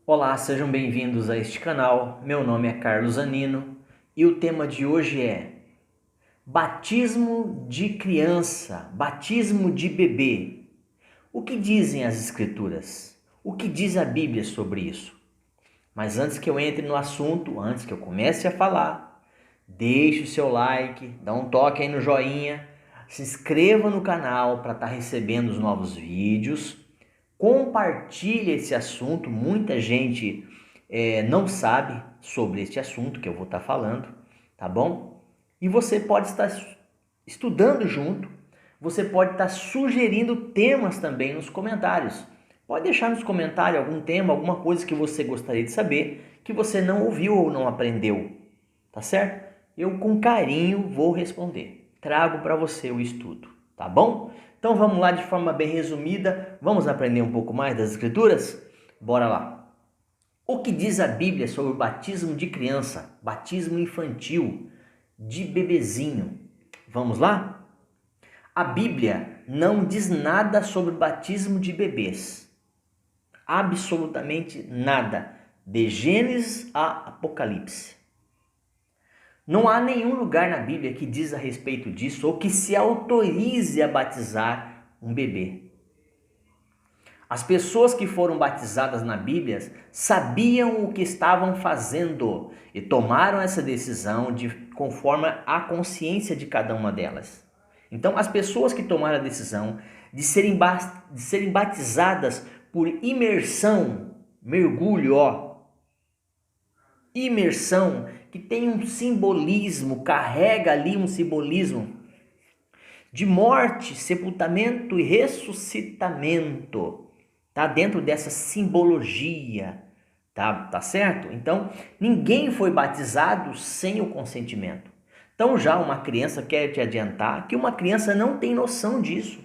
Olá, sejam bem-vindos a este canal. Meu nome é Carlos Anino e o tema de hoje é batismo de criança, batismo de bebê. O que dizem as Escrituras? O que diz a Bíblia sobre isso? Mas antes que eu entre no assunto, antes que eu comece a falar, deixe o seu like, dá um toque aí no joinha, se inscreva no canal para estar recebendo os novos vídeos. Compartilhe esse assunto, muita gente não sabe sobre este assunto que eu vou estar falando, tá bom? E você pode estar estudando junto, você pode estar sugerindo temas também nos comentários. Pode deixar nos comentários algum tema, alguma coisa que você gostaria de saber, que você não ouviu ou não aprendeu, tá certo? Eu com carinho vou responder, trago para você o estudo, tá bom? Então vamos lá de forma bem resumida, vamos aprender um pouco mais das Escrituras? Bora lá! O que diz a Bíblia sobre o batismo de criança, batismo infantil, de bebezinho? Vamos lá? A Bíblia não diz nada sobre o batismo de bebês, absolutamente nada, de Gênesis a Apocalipse. Não há nenhum lugar na Bíblia que diz a respeito disso ou que se autorize a batizar um bebê. As pessoas que foram batizadas na Bíblia sabiam o que estavam fazendo e tomaram essa decisão conforme a consciência de cada uma delas. Então, as pessoas que tomaram a decisão de serem batizadas por imersão, mergulho, imersão, que tem um simbolismo, carrega ali um simbolismo de morte, sepultamento e ressuscitamento. Tá dentro dessa simbologia, tá certo? Então, ninguém foi batizado sem o consentimento. Então, já uma criança, quer te adiantar que uma criança não tem noção disso.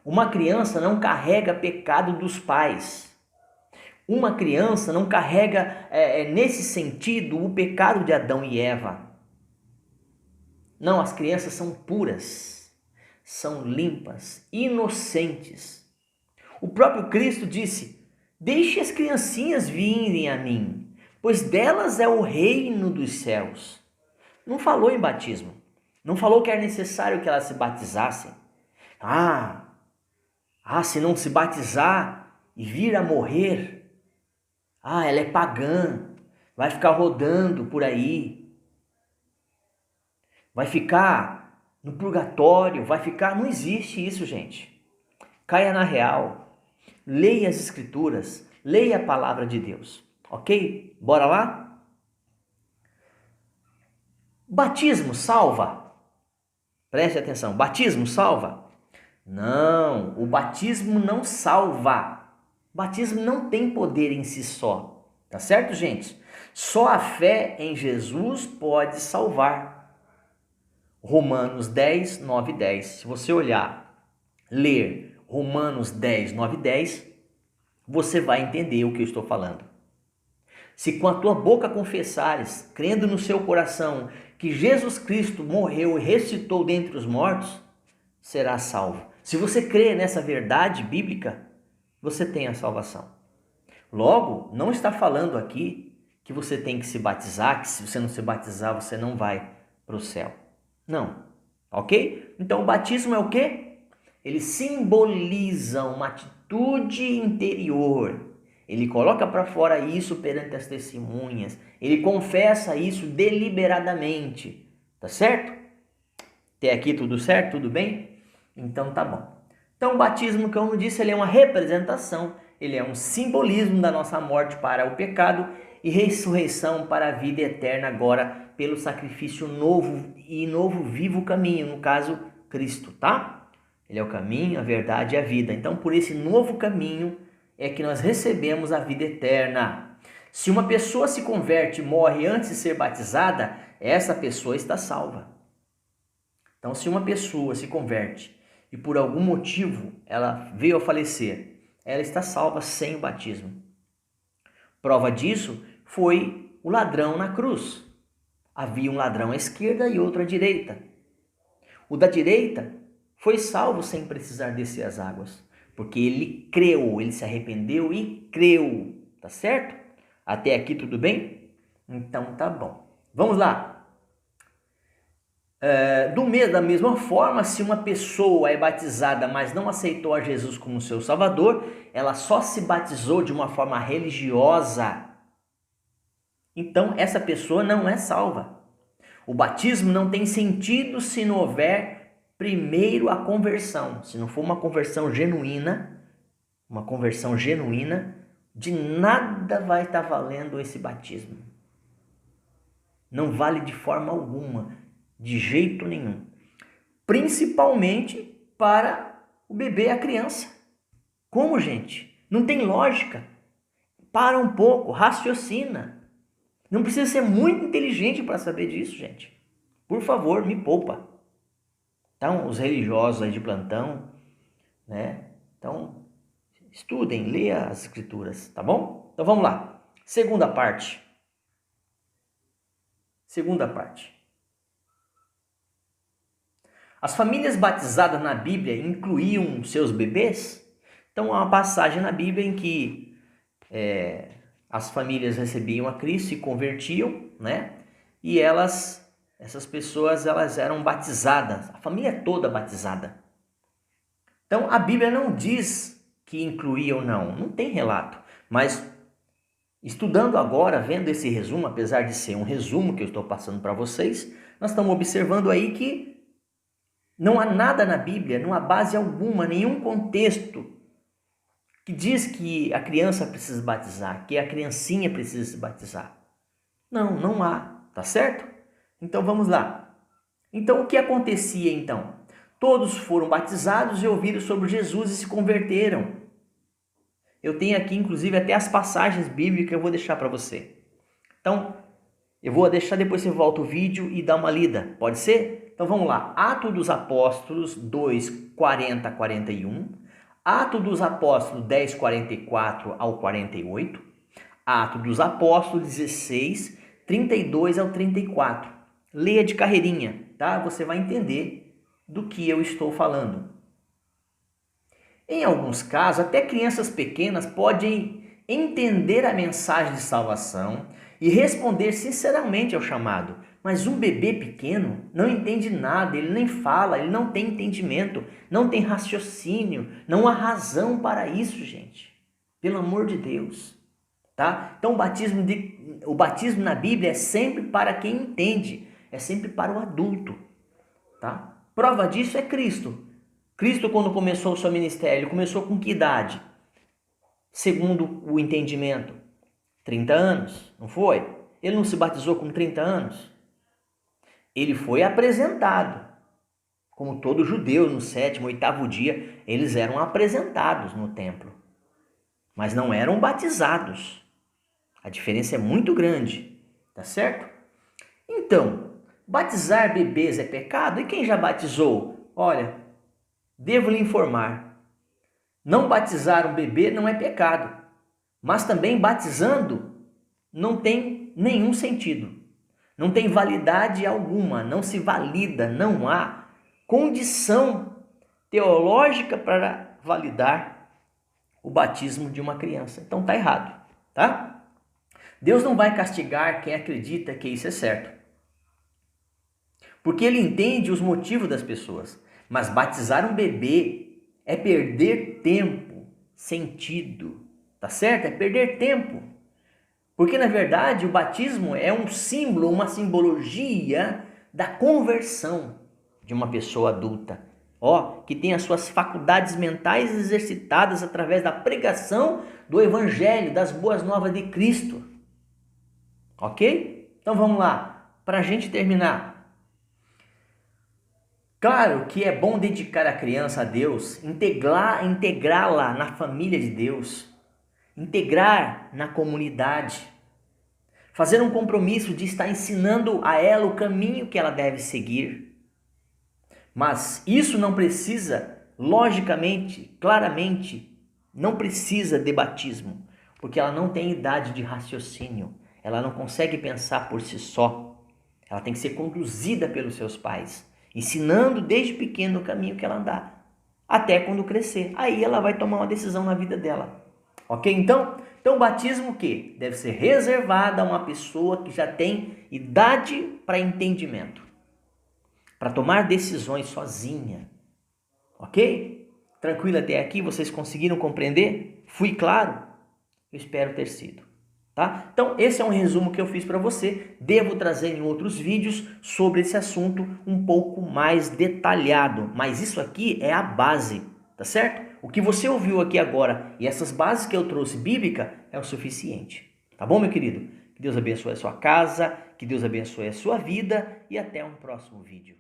Uma criança não carrega pecado dos pais. Uma criança não carrega, nesse sentido, o pecado de Adão e Eva. Não, as crianças são puras, são limpas, inocentes. O próprio Cristo disse: deixe as criancinhas virem a mim, pois delas é o reino dos céus. Não falou em batismo. Não falou que era necessário que elas se batizassem. Se não se batizar e vir a morrer, ela é pagã, vai ficar rodando por aí, vai ficar no purgatório, vai ficar... Não existe isso, gente. Caia na real. Leia as Escrituras, leia a palavra de Deus, ok? Bora lá? Batismo salva? Preste atenção, batismo salva? Não, o batismo não salva. O batismo não tem poder em si só, tá certo, gente? Só a fé em Jesus pode salvar. Romanos 10, 9 e 10. Se você olhar, ler Romanos 10, 9 e 10, você vai entender o que eu estou falando. Se com a tua boca confessares, crendo no seu coração, que Jesus Cristo morreu e ressuscitou dentre os mortos, serás salvo. Se você crê nessa verdade bíblica, você tem a salvação. Logo, não está falando aqui que você tem que se batizar, que se você não se batizar, você não vai para o céu. Não, ok? Então o batismo é o quê? Ele simboliza uma atitude interior. Ele coloca para fora isso perante as testemunhas. Ele confessa isso deliberadamente. Tá certo? Até aqui tudo certo? Tudo bem? Então tá bom. Então o batismo, como eu disse, ele é uma representação. Ele é um simbolismo da nossa morte para o pecado e ressurreição para a vida eterna agora pelo sacrifício novo e novo vivo caminho, no caso Cristo, tá? Ele é o caminho, a verdade e a vida. Então, por esse novo caminho é que nós recebemos a vida eterna. Se uma pessoa se converte e morre antes de ser batizada, essa pessoa está salva. Então, se uma pessoa se converte e por algum motivo ela veio a falecer, ela está salva sem o batismo. Prova disso foi o ladrão na cruz. Havia um ladrão à esquerda e outro à direita. O da direita foi salvo sem precisar descer as águas, porque ele creu, ele se arrependeu e creu. tá certo? Até aqui tudo bem? Então tá bom. Vamos lá. Da mesma forma, se uma pessoa é batizada, mas não aceitou a Jesus como seu Salvador, ela só se batizou de uma forma religiosa, então essa pessoa não é salva. O batismo não tem sentido se não houver primeiro a conversão. Se não for uma conversão genuína, de nada vai estar valendo esse batismo. Não vale de forma alguma, de jeito nenhum. Principalmente para o bebê e a criança. Como, gente? Não tem lógica. Para um pouco, raciocina. Não precisa ser muito inteligente para saber disso, gente. Por favor, me poupa. Então, os religiosos aí de plantão, né? Então, estudem, leia as escrituras, tá bom? Então, vamos lá. Segunda parte. As famílias batizadas na Bíblia incluíam seus bebês? Então, há uma passagem na Bíblia em que as famílias recebiam a Cristo, se convertiam, né? E essas pessoas, elas eram batizadas, a família toda batizada. Então, a Bíblia não diz que incluía ou não tem relato. Mas, estudando agora, vendo esse resumo, apesar de ser um resumo que eu estou passando para vocês, nós estamos observando aí que não há nada na Bíblia, não há base alguma, nenhum contexto que diz que a criança precisa batizar, que a criancinha precisa se batizar. Não há, tá certo? Então vamos lá. Então o que acontecia então? Todos foram batizados e ouviram sobre Jesus e se converteram. Eu tenho aqui inclusive até as passagens bíblicas que eu vou deixar para você. Então, eu vou deixar, depois você volta o vídeo e dá uma lida, pode ser? Então vamos lá. Atos dos Apóstolos 2, 40 a 41. Atos dos Apóstolos 10, 44 ao 48. Atos dos Apóstolos 16, 32 ao 34. Leia de carreirinha, tá? Você vai entender do que eu estou falando. Em alguns casos, até crianças pequenas podem entender a mensagem de salvação e responder sinceramente ao chamado. Mas um bebê pequeno não entende nada, ele nem fala, ele não tem entendimento, não tem raciocínio, não há razão para isso, gente. Pelo amor de Deus, tá? Então o batismo na Bíblia é sempre para quem entende, é sempre para o adulto, tá? Prova disso é Cristo. Cristo, quando começou o seu ministério, começou com que idade? Segundo o entendimento, 30 anos, não foi? Ele não se batizou com 30 anos? Ele foi apresentado, como todo judeu, no 7º, 8º dia, eles eram apresentados no templo, mas não eram batizados. A diferença é muito grande, tá certo? Então, batizar bebês é pecado? E quem já batizou? Olha, devo lhe informar, não batizar um bebê não é pecado, mas também batizando não tem nenhum sentido. Não tem validade alguma, não se valida, não há condição teológica para validar o batismo de uma criança. Então está errado, tá? Deus não vai castigar quem acredita que isso é certo, porque Ele entende os motivos das pessoas. Mas batizar um bebê é perder tempo, sentido, tá certo? É perder tempo. Porque, na verdade, o batismo é um símbolo, uma simbologia da conversão de uma pessoa adulta, que tem as suas faculdades mentais exercitadas através da pregação do Evangelho, das boas novas de Cristo. Ok? Então vamos lá, para a gente terminar. Claro que é bom dedicar a criança a Deus, integrá-la na família de Deus, integrar na comunidade, fazer um compromisso de estar ensinando a ela o caminho que ela deve seguir. Mas isso não precisa, logicamente, claramente, não precisa de batismo, porque ela não tem idade de raciocínio, ela não consegue pensar por si só. Ela tem que ser conduzida pelos seus pais, ensinando desde pequeno o caminho que ela andar, até quando crescer. Aí ela vai tomar uma decisão na vida dela. Ok? Então o batismo o quê? Deve ser reservado a uma pessoa que já tem idade para entendimento, para tomar decisões sozinha. Ok? Tranquilo até aqui? Vocês conseguiram compreender? Fui claro? Eu espero ter sido. Tá? Então esse é um resumo que eu fiz para você. Devo trazer em outros vídeos sobre esse assunto um pouco mais detalhado, mas isso aqui é a base, tá certo? O que você ouviu aqui agora e essas bases que eu trouxe bíblica é o suficiente. Tá bom, meu querido? Que Deus abençoe a sua casa, que Deus abençoe a sua vida e até um próximo vídeo.